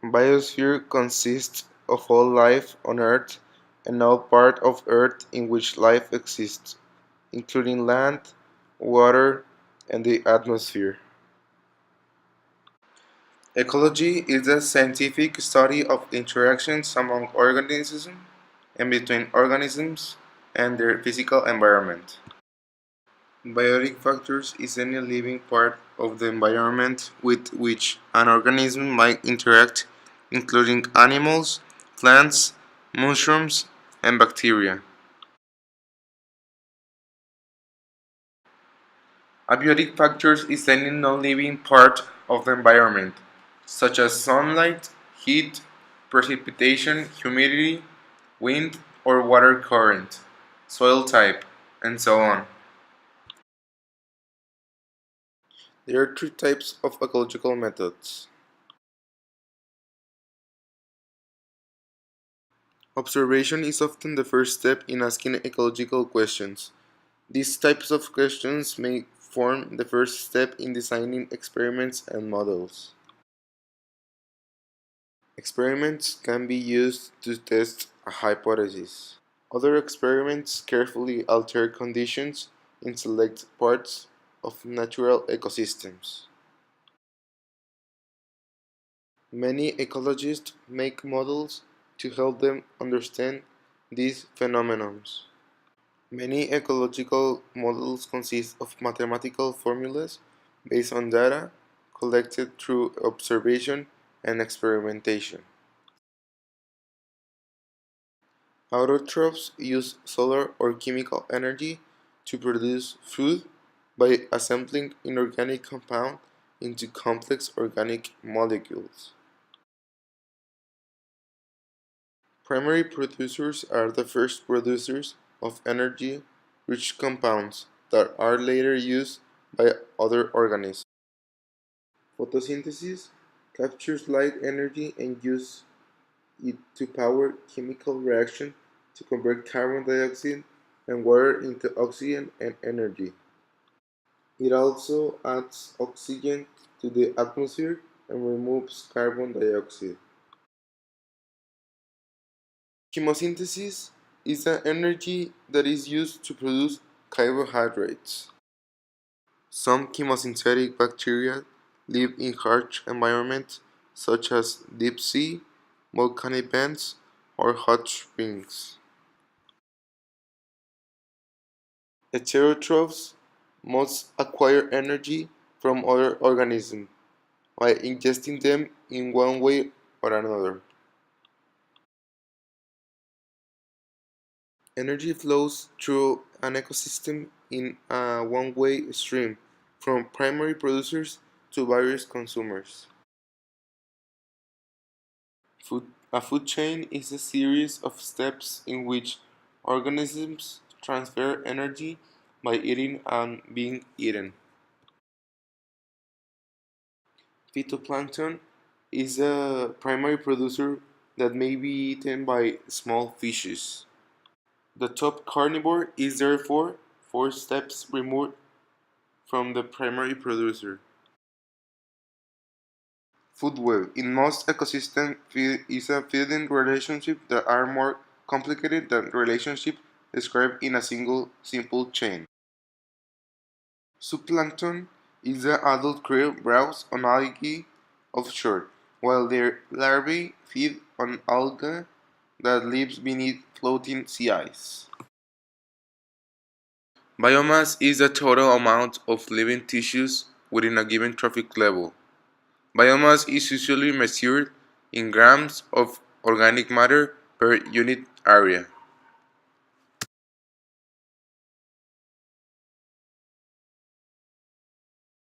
Biosphere consists of all life on Earth and all part of Earth in which life exists, including land, water, and the atmosphere. Ecology is the scientific study of interactions among organisms and between organisms and their physical environment. Biotic factors is any living part of the environment with which an organism might interact, including animals, plants, mushrooms, and bacteria. Abiotic factors is any non-living part of the environment, such as sunlight, heat, precipitation, humidity, wind or water current, soil type, and so on. There are three types of ecological methods. Observation is often the first step in asking ecological questions. These types of questions may form the first step in designing experiments and models. Experiments can be used to test a hypothesis. Other experiments carefully alter conditions in select parts of natural ecosystems. Many ecologists make models to help them understand these phenomena. Many ecological models consist of mathematical formulas based on data collected through observation and experimentation. Autotrophs use solar or chemical energy to produce food by assembling inorganic compounds into complex organic molecules. Primary producers are the first producers of energy-rich compounds that are later used by other organisms. Photosynthesis captures light energy and uses it to power chemical reactions to convert carbon dioxide and water into oxygen and energy. It also adds oxygen to the atmosphere and removes carbon dioxide. Chemosynthesis is the energy that is used to produce carbohydrates. Some chemosynthetic bacteria live in harsh environments such as deep sea, volcanic vents, or hot springs. Heterotrophs must acquire energy from other organisms by ingesting them in one way or another. Energy flows through an ecosystem in a one-way stream from primary producers to various consumers. A food chain is a series of steps in which organisms transfer energy by eating and being eaten. Phytoplankton is a primary producer that may be eaten by small fishes. The top carnivore is therefore four steps removed from the primary producer. Food web. In most ecosystems, feed is a feeding relationship that are more complicated than relationships described in a simple chain. Zooplankton is the adult krill browse on algae offshore, while their larvae feed on algae that lives beneath floating sea ice. Biomass is the total amount of living tissues within a given trophic level. Biomass is usually measured in grams of organic matter per unit area.